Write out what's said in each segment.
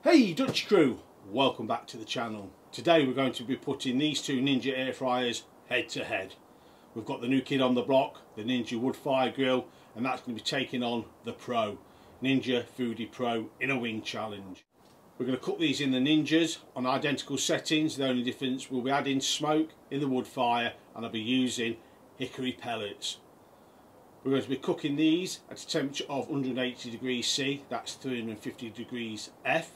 Hey Dutch crew, welcome back to the channel. Today we're going to be putting these two Ninja air fryers head to head. We've got the new kid on the block, the Ninja Woodfired Grill, and that's going to be taking on the Pro, Ninja Foodi Pro in a wing challenge. We're going to cook these in the Ninjas on identical settings. The only difference, we'll be adding smoke in the wood fire and I'll be using hickory pellets. We're going to be cooking these at a temperature of 180 degrees C, that's 350 degrees F.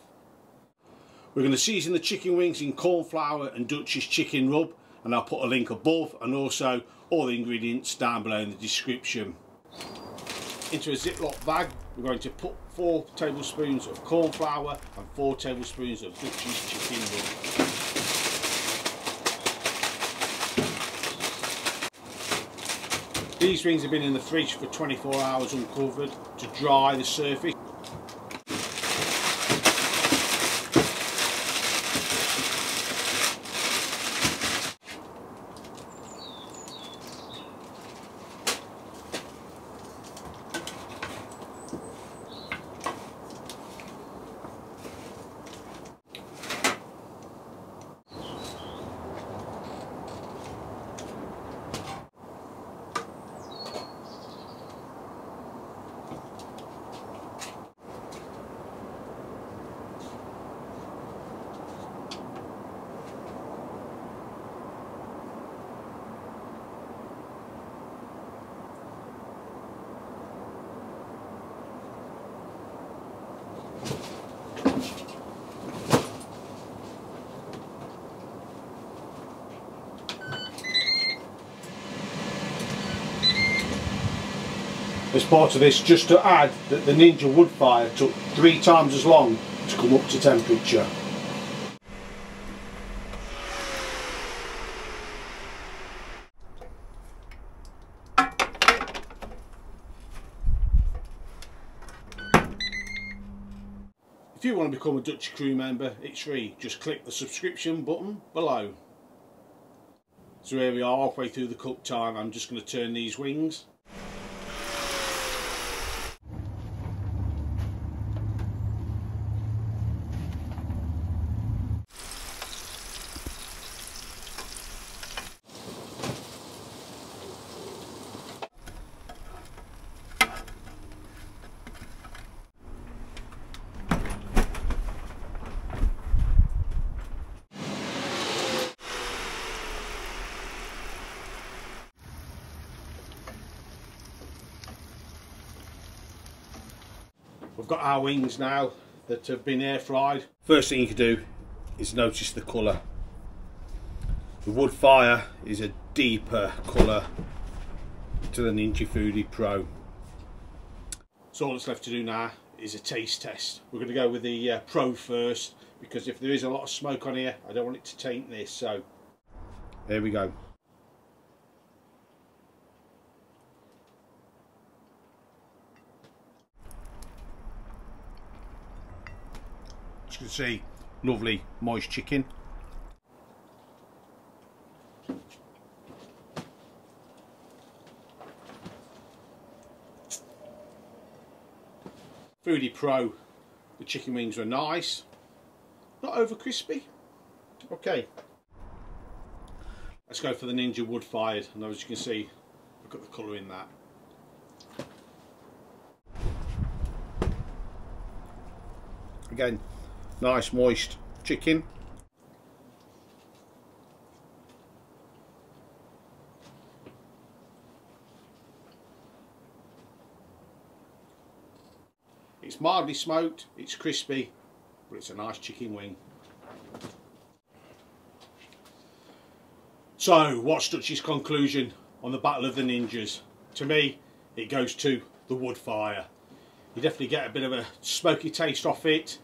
We're going to season the chicken wings in corn flour and Dutch's Chicken Rub, and I'll put a link above and also all the ingredients down below in the description. Into a Ziploc bag we're going to put 4 tablespoons of corn flour and 4 tablespoons of Dutch's Chicken Rub. These wings have been in the fridge for 24 hours uncovered to dry the surface. As part of this, just to add that the Ninja Woodfire took 3 times as long to come up to temperature. If you want to become a Dutch crew member, it's free. Just click the subscription button below. So here we are, halfway through the cook time. I'm just going to turn these wings. We've got our wings now that have been air fried. First thing you can do is notice the colour. The wood fire is a deeper colour to the Ninja Foodi Pro. So all that's left to do now is a taste test. We're going to go with the Pro first, because if there is a lot of smoke on here, I don't want it to taint this. So there we go. As you can see, lovely moist chicken. Foodi Pro, the chicken wings were nice, not over crispy. Okay, let's go for the Ninja Wood Fired, and as you can see, look at the colour in that. Again, nice moist chicken. It's mildly smoked, it's crispy, but it's a nice chicken wing. So, what's Dutch's conclusion on the Battle of the Ninjas? To me, it goes to the wood fire. You definitely get a bit of a smoky taste off it.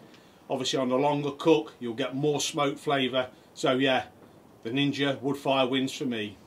Obviously on the longer cook you'll get more smoke flavour. So yeah, the Ninja Woodfire wins for me.